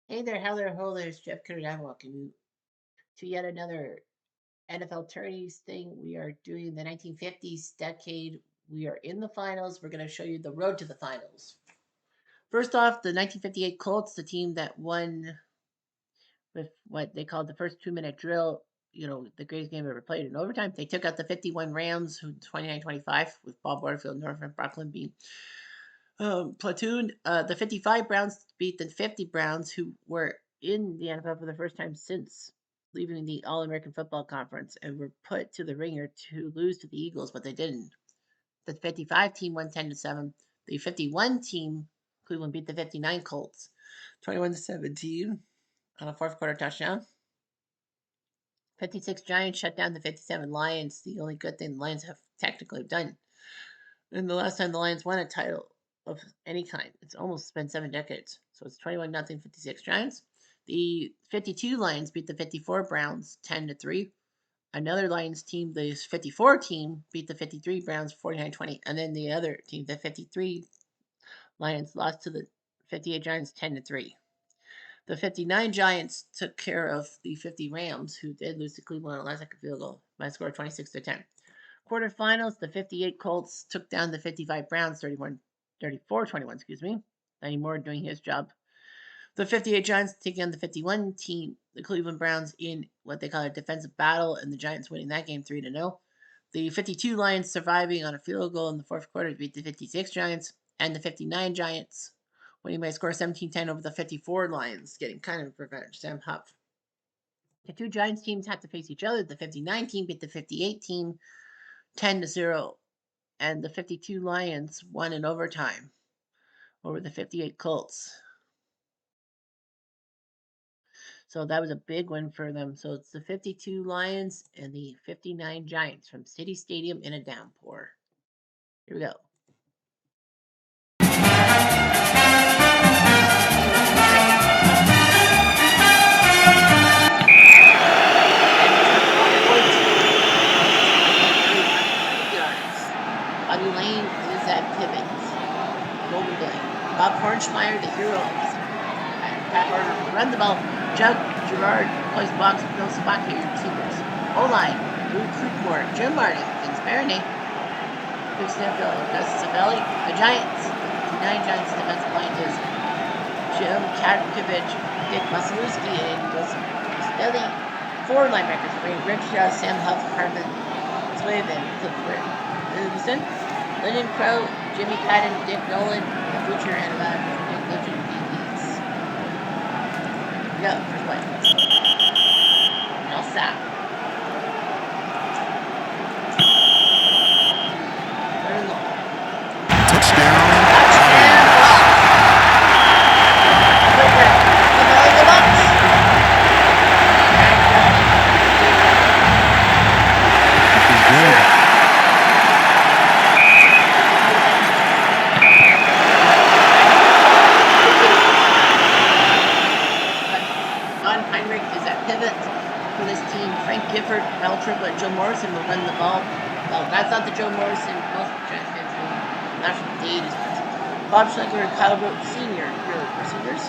Hey there, how there, ho, there's Jeff Curry. I'm welcoming you to yet another NFL tourneys thing. We are doing the 1950s decade. We are in the finals. We're going to show you the road to the finals. First off, the 1958 Colts, the team that won with what they called the first 2 minute drill, the greatest game ever played in overtime. They took out the 51 Rams, who 29-25, with Bob Waterfield, Northern Brooklyn being platoon. The 55 Browns beat the 50 Browns, who were in the NFL for the first time since leaving the All American Football Conference and were put to the ringer to lose to the Eagles, but they didn't. The 55 team won 10-7. The 51 team, Cleveland, beat the 59 Colts 21-17 on a fourth quarter touchdown. 56 Giants shut down the 57 Lions. The only good thing the Lions have technically done. And the last time the Lions won a title of any kind, it's almost been 7 decades. So it's 21-0 56 Giants. The 52 Lions beat the 54 Browns 10-3. Another Lions team, the 54 team, beat the 53 Browns 49-20. And then the other team, the 53 Lions, lost to the 58 Giants 10-3. The 59 Giants took care of the 50 Rams, who did lose to Cleveland on a last-second field goal by a score of 26-10. Quarterfinals, the 58 Colts took down the 55 Browns 34-21, excuse me. Danny Moore doing his job. The 58 Giants taking on the 51 team, the Cleveland Browns, in what they call a defensive battle, and the Giants winning that game 3-0. The 52 Lions surviving on a field goal in the fourth quarter to beat the 56 Giants, and the 59 Giants winning by a score of 17-10 over the 54 Lions, getting kind of revenge. Sam Huff. The two Giants teams had to face each other. The 59 team beat the 58 team 10-0, and the 52 Lions won in overtime over the 58 Colts. So that was a big win for them. So it's the 52 Lions and the 59 Giants from City Stadium in a downpour. Here we go. Bobby Lane is at pivot. Golden Blade. Bob Hornschmeyer, the hero. Pat Harder run the ball. Jug Gerard plays box with no spot here. Receivers. O-line. Lou Creekmore. Jim Martin. Vince Marinate. Big Snapfield. Gus Savelli. The Giants. The 9 Giants defensive line is Jim Katkovich, Dick Masalewski, and Wilson Stelly. 4 linebackers. Rich Sam Huff, Harmon Swift, and Clifford Livingston. Lyndon Crow, Jimmy Patton, Dick Nolan, the Butcher, and Dick Legend DBs. Go, first play. No stop. Third and long. Touchdown. Gifford, Mel Triplett, Joe Morrison will run the ball. Well, that's not the Joe Morrison most transfers from National Date. Bob Schlenker and Kyle Rote Sr. your receivers.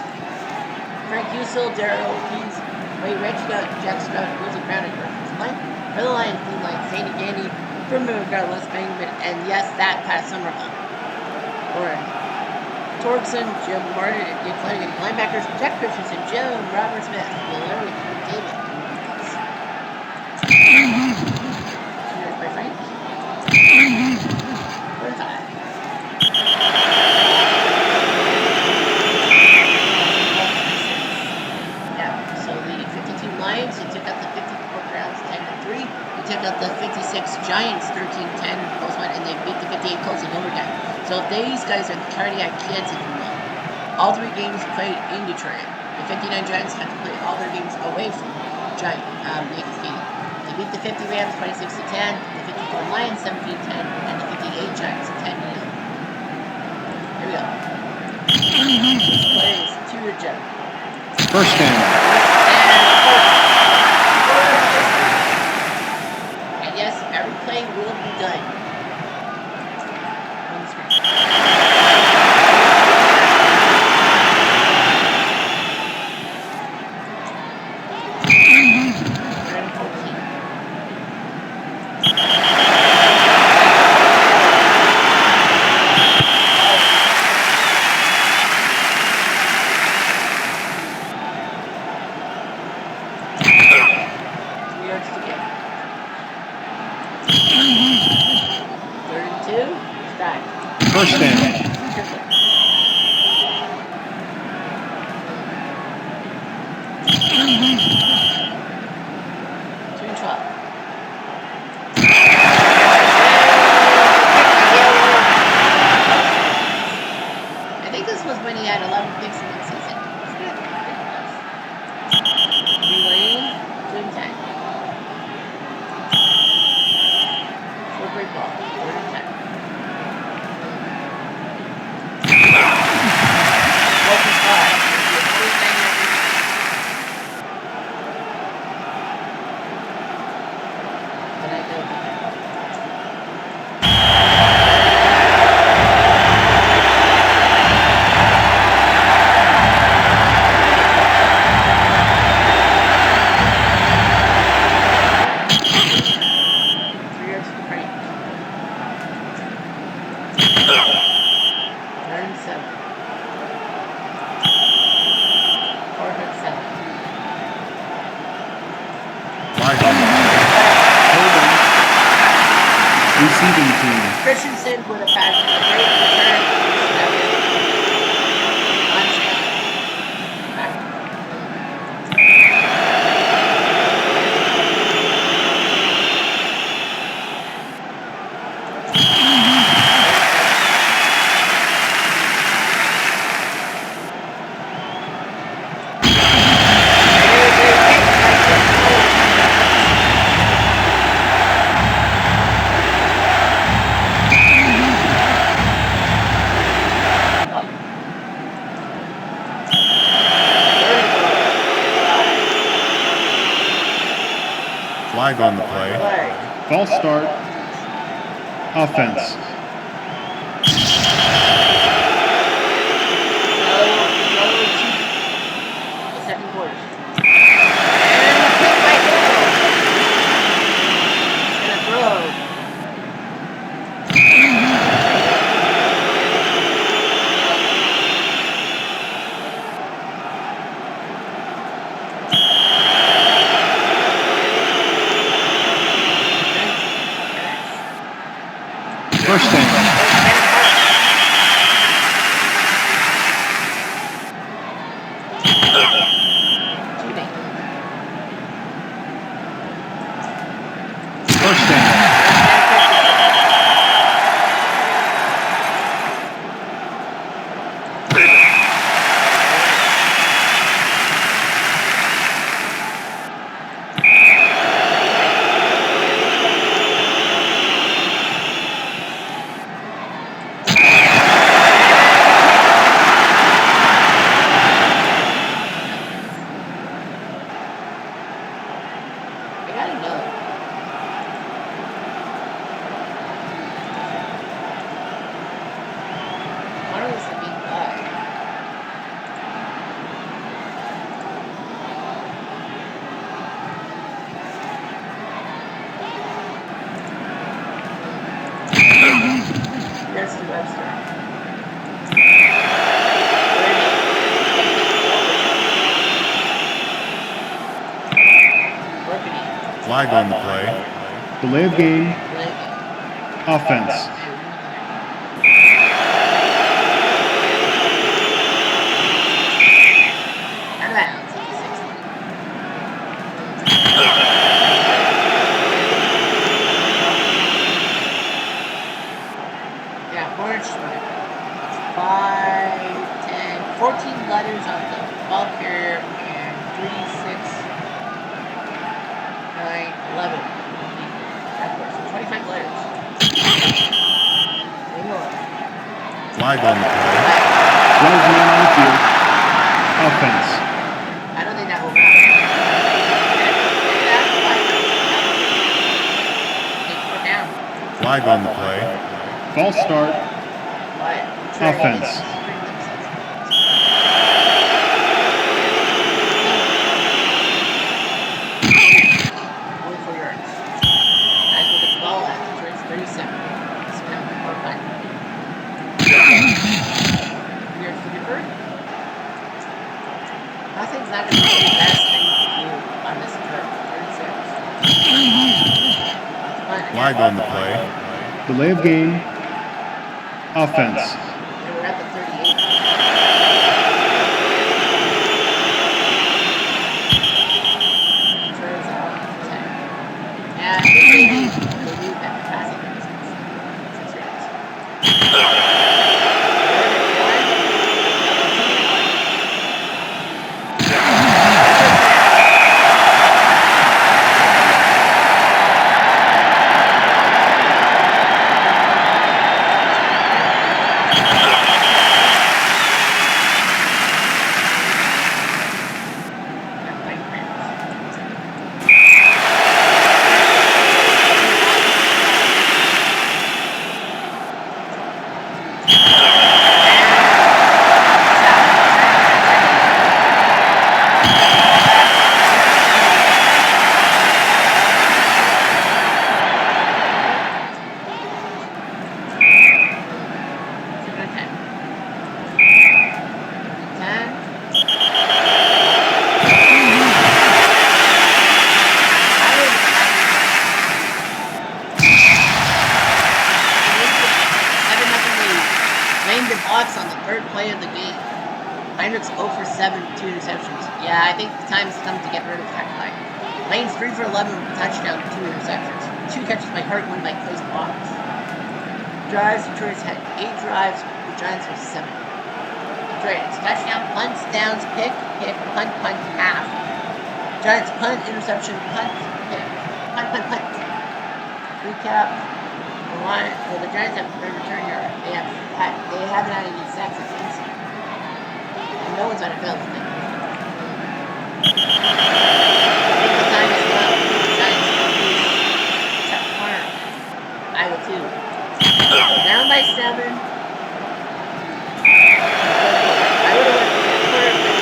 Frank Usil, Darrell Ortiz, Ray Regina, Jack Scott, Wilson Brown, and Griffith's line. For the Lions, team line, Sandy Gandy, Firman McGrath, Les Bangman, and yes, that Pat Summerall. Warren Torgson, Jim Martin, and Dick Flanagan. Linebackers, Jack Christensen, Jim Robert Smith, Larry David. Cheers, my friend. Yeah, so the 52 Lions, they took out the 54 Browns 10-3. They took out the 56 Giants 13-10, and they beat the 58 Colts in overtime. So these guys are the cardiac kids, if you will. All 3 games played in Detroit. The 59 Giants had to play all their games away from Yankee Stadium. They beat the 50 Rams 26-10, the 54 Lions 17-10, and the 58 Giants 10-0. Here we go. This play is to the jump. First down. And yes, every play will be done. On the screen. First down. I think this was when he had 11 picks in one season. It's good. Pretty close. Lane, 2-10. Short break ball, 4-10. Welcome spot. But I know. Receiving team. Christensen with a pass. Great return. Flag on the play. False start. Offense. Second quarter. And throw. First down. Flag on the play. Delay of game. Offense. Yeah, 14 letters on the ball carrier and 3, 6, 9, 11. So 25 letters. Flag on the play. 12 men on the field. Offense. I don't think that will matter. Flag on the play. False start. Offense. Nothing's not going to be the best thing to do on this turf. 36. Flag on the play. Delay of game. Offense. They were at the 38. Turns out, 10. Yeah, they need that passing distance. 6 yards. Third and 1. They'll continue to punt. On the third play of the game. Heinrich's 0 for 7 with 2 interceptions. Yeah, I think the time has come to get rid of that guy. Lane's 3 for 11 with a touchdown and 2 interceptions. 2 catches by Hart, 1 by Clay's blocks. Drives, Detroit's had 8 drives, the Giants have 7. Detroit, it's touchdown, punts, downs, pick, punt, half. Giants punt, interception, punt, pick. Punt. Recap. The Giants have their return yard. They haven't had any sacks this season. And no one's on a field today. I think the time has come for the Giants to use Chuck Farm. I will too. Down by 7. I would have went for the quarter, but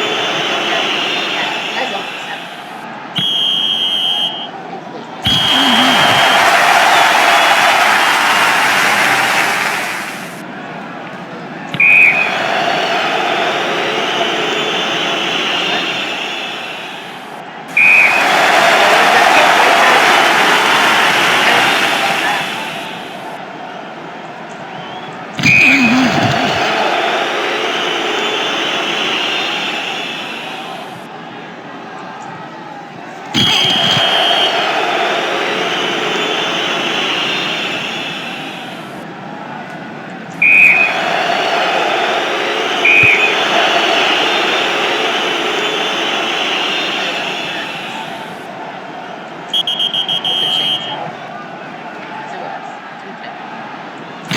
yeah, that's over 7.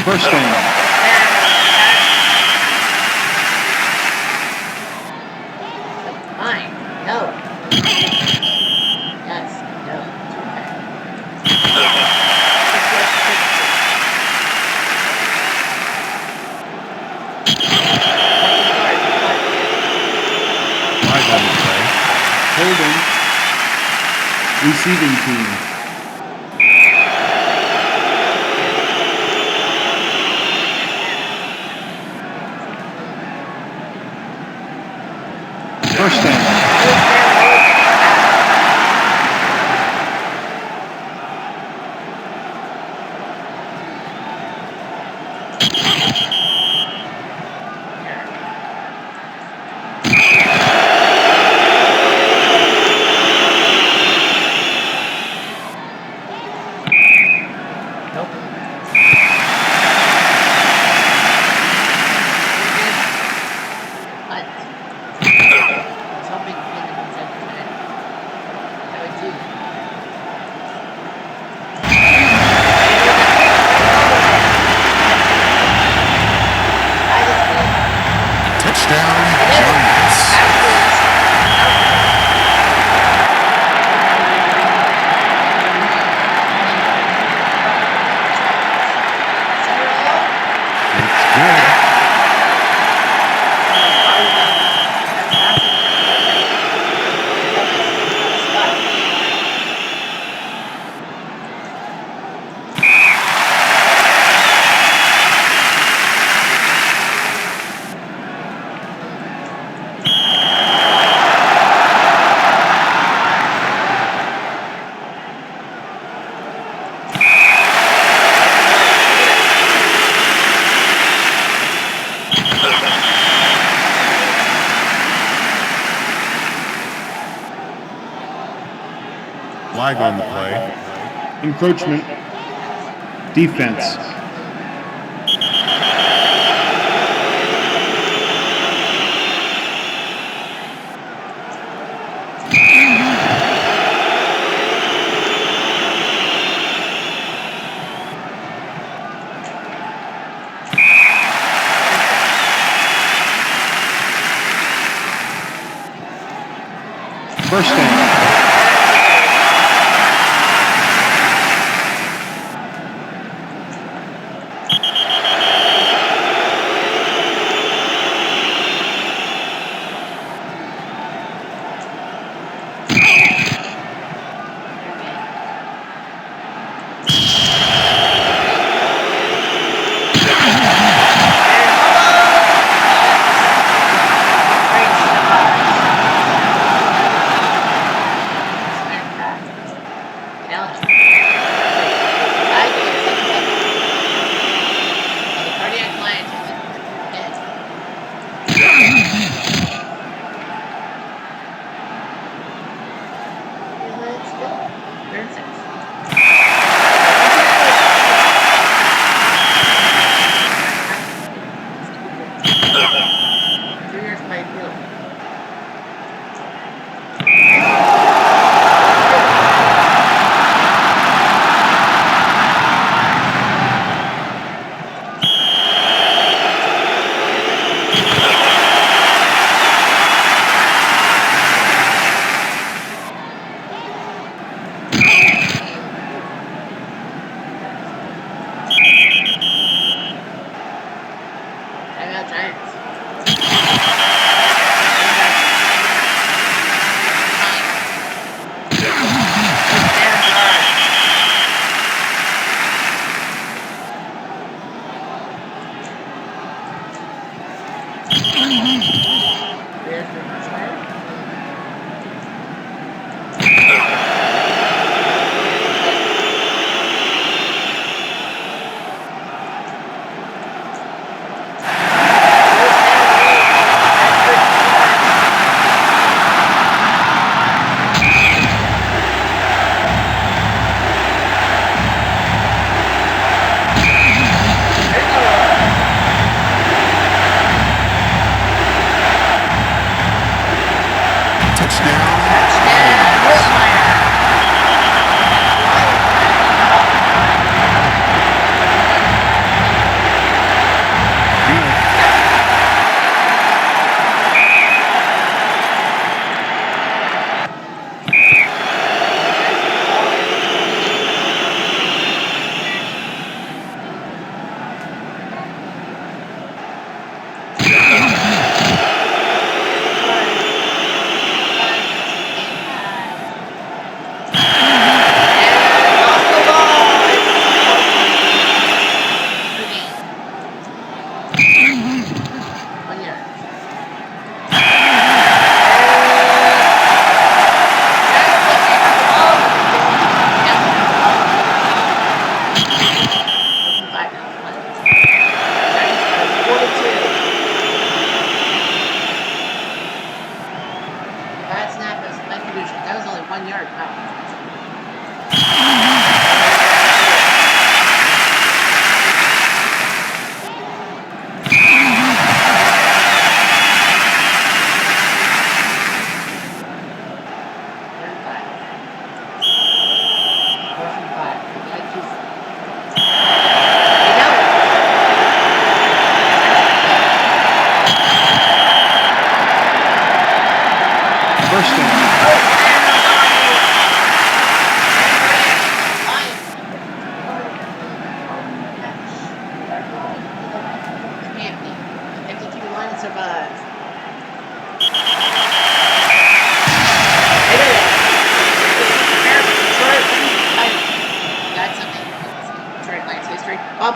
First down. Fine. No. Yes. No. Live on the play. Holding. Receiving team. First down. Flag on the play. Encroachment. Defense. First down.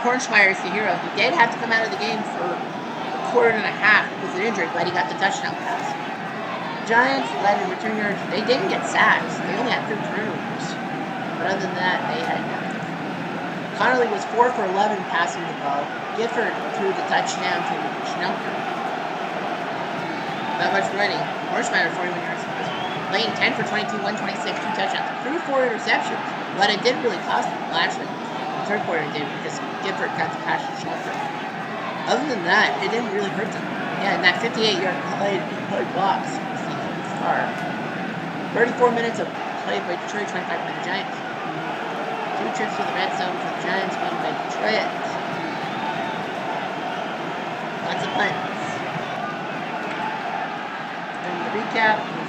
Hornsmeyer is the hero. He did have to come out of the game for a quarter and a half because of injury, but he got the touchdown pass. Giants led in return yards. They didn't get sacks. They only had 3 turnovers. But other than that, they had nothing. Connolly was 4 for 11 passing the ball. Gifford threw the touchdown to Schnelker. Not much running. Hornsmeyer 41 yards. playing 10 for 22, 126, 2 touchdowns. Threw 4 interceptions, but it didn't really cost them. Well, actually, the third quarter it did because Gifford got the pass to Shelford. Other than that, it didn't really hurt them. Yeah, and that 58-yard Clyde box was the star. 34 minutes of play by Detroit, 25 by the Giants. 2 trips to the red zone for the Giants, 1 by Detroit. Lots of punts. And the recap was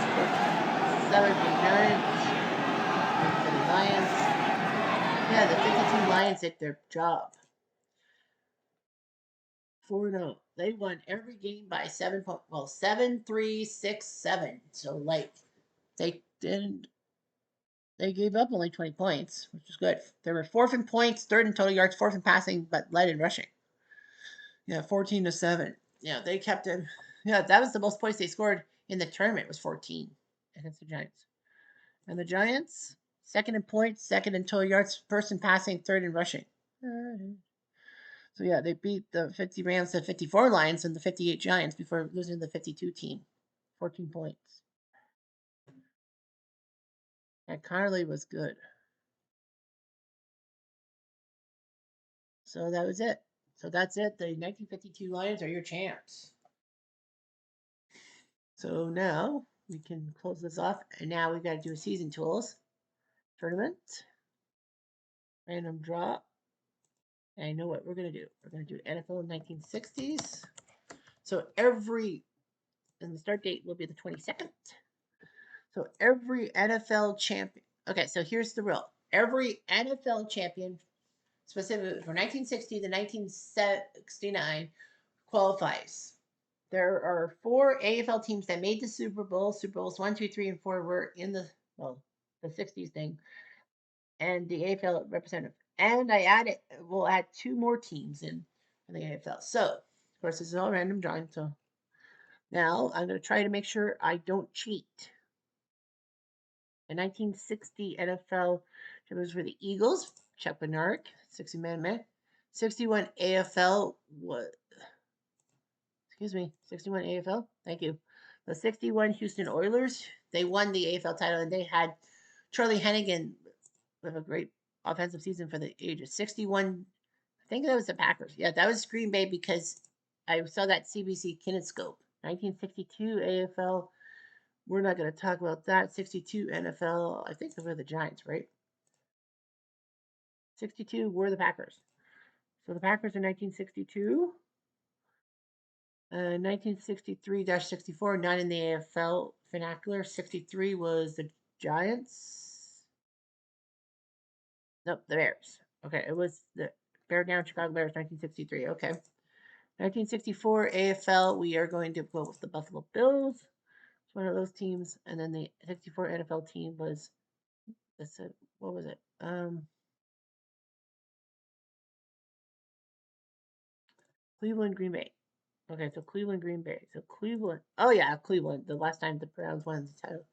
7 for the Giants, 1 for the Lions. Yeah, the 52 Lions did their job. 4-0. They won every game by 7 points. Well, 7-3, 6-7. So, like, they didn't. They gave up only 20 points, which is good. They were 4th in points, 3rd in total yards, 4th in passing, but led in rushing. Yeah, 14-7. Yeah, they kept it. Yeah, that was the most points they scored in the tournament, was 14 against the Giants. And the Giants, 2nd in points, 2nd in total yards, 1st in passing, 3rd in rushing. So yeah, they beat the 50 Rams, the 54 Lions, and the 58 Giants before losing to the 52 team. 14 points. And Connerly was good. So that was it. So that's it. The 1952 Lions are your champs. So now we can close this off. And now we've got to do a season tools tournament. Random draw. And I know what we're going to do. We're going to do NFL in 1960s. So and the start date will be the 22nd. So every NFL champion. Okay, so here's the rule. Every NFL champion, specifically from 1960 to 1969, qualifies. There are 4 AFL teams that made the Super Bowl. Super Bowls 1, 2, 3, and 4 were in the 60s thing, and the AFL representative. And we'll add 2 more teams in the AFL. So, of course, this is all random drawing. So now I'm going to try to make sure I don't cheat. The 1960 NFL was for the Eagles, Chuck Bednarik, 60-man. 61 AFL was, 61 AFL. Thank you. The 61 Houston Oilers, they won the AFL title, and they had Charlie Hennigan with a great offensive season for the age of 61. I think that was the Packers. Yeah, that was Green Bay because I saw that CBC Kinescope. 1962 AFL. We're not going to talk about that. 62 NFL. I think they were the Giants, right? 62 were the Packers. So the Packers in 1962. 1963-64, not in the AFL vernacular. 63 was the Giants. Nope, the Bears. Okay, it was the Bear Down Chicago Bears, 1963. Okay. 1964 AFL, we are going to go with the Buffalo Bills. It's one of those teams. And then the 64 NFL team was, what was it? Cleveland, Green Bay. Okay, so Cleveland, Green Bay. So Cleveland. Oh, yeah, Cleveland. The last time the Browns won the title.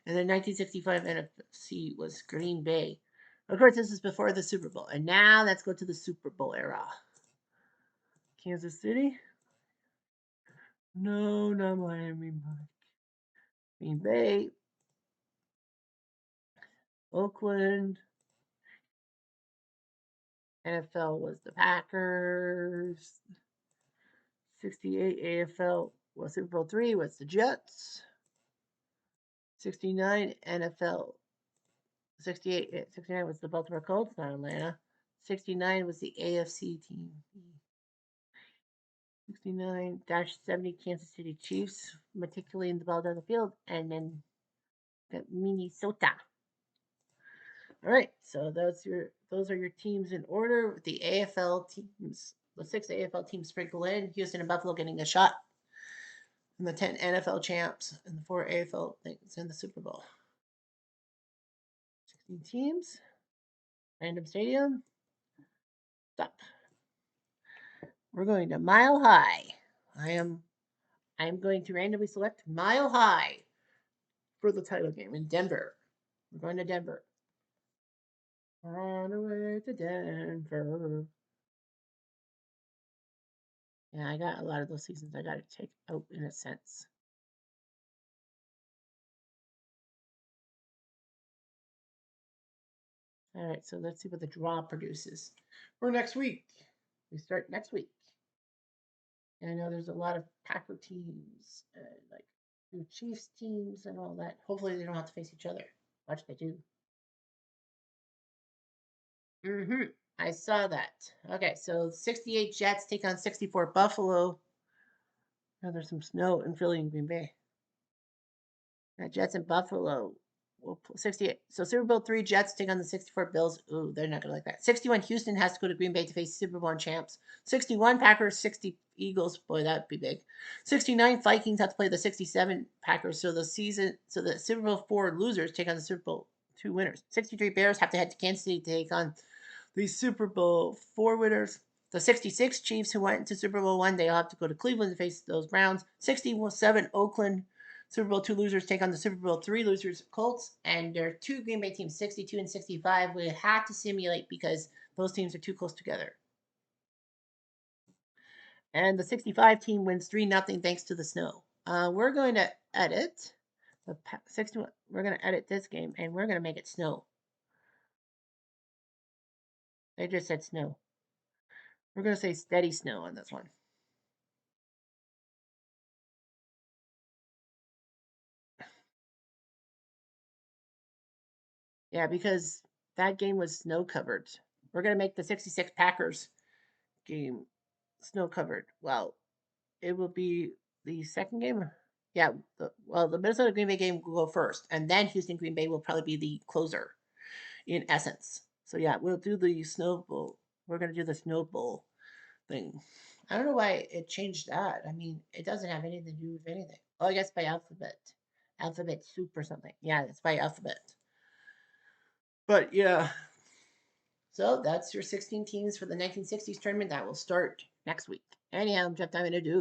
And then 1965 NFC was Green Bay. Of course, this is before the Super Bowl. And now let's go to the Super Bowl era. Kansas City. No, not Miami. Green Bay. Oakland. NFL was the Packers. 68 AFL was Super Bowl 3 was the Jets. 69 NFL. 69 was the Baltimore Colts, not Atlanta. 69 was the AFC team. 69-70 Kansas City Chiefs, meticulously in the ball down the field, and then the Minnesota. All right, so those are your teams in order. The AFL teams, the 6 AFL teams sprinkle in. Houston and Buffalo getting a shot, and the 10 NFL champs, and the 4 AFL things in the Super Bowl. 16 teams, random stadium. Stop. We're going to Mile High. I'm going to randomly select Mile High for the title game in Denver. We're going to Denver. On the way to Denver. Yeah, I got a lot of those seasons I got to take out in a sense. All right, so let's see what the draw produces for next week. We start next week. And I know there's a lot of Packer teams, like the Chiefs teams and all that. Hopefully, they don't have to face each other. Watch they do. Mm-hmm. I saw that. Okay, so 68 Jets take on 64 Buffalo. Now there's some snow in Philly and Green Bay. Jets and Buffalo. 68. So Super Bowl 3 Jets take on the 64 Bills. Ooh, they're not going to like that. 61 Houston has to go to Green Bay to face Super Bowl champs. 61 Packers, 60 Eagles. Boy, that'd be big. 69 Vikings have to play the 67 Packers. So the Super Bowl 4 losers take on the Super Bowl 2 winners. 63 Bears have to head to Kansas City to take on the Super Bowl 4 winners. The 66 Chiefs, who went into Super Bowl 1, they'll have to go to Cleveland to face those Browns. 67 Oakland Super Bowl 2 losers take on the Super Bowl 3 losers, Colts. And there are two Green Bay teams, 62 and 65. We had to simulate because those teams are too close together. And the 65 team wins 3-0 thanks to the snow. We're going to edit the 61. We're going to edit this game and we're going to make it snow. They just said snow. We're going to say steady snow on this one. Yeah, because that game was snow covered. We're going to make the 66 Packers game snow covered. Well, it will be the second game. Yeah, the Minnesota Green Bay game will go first, and then Houston Green Bay will probably be the closer in essence. So yeah, we'll do the Snow Bowl. We're going to do the Snow Bowl thing. I don't know why it changed that. I mean, it doesn't have anything to do with anything. Oh, I guess by alphabet. Alphabet soup or something. Yeah, it's by alphabet. But yeah, so that's your 16 teams for the 1960s tournament that will start next week. Anyhow, I'm Jeff Diamond. Adieu.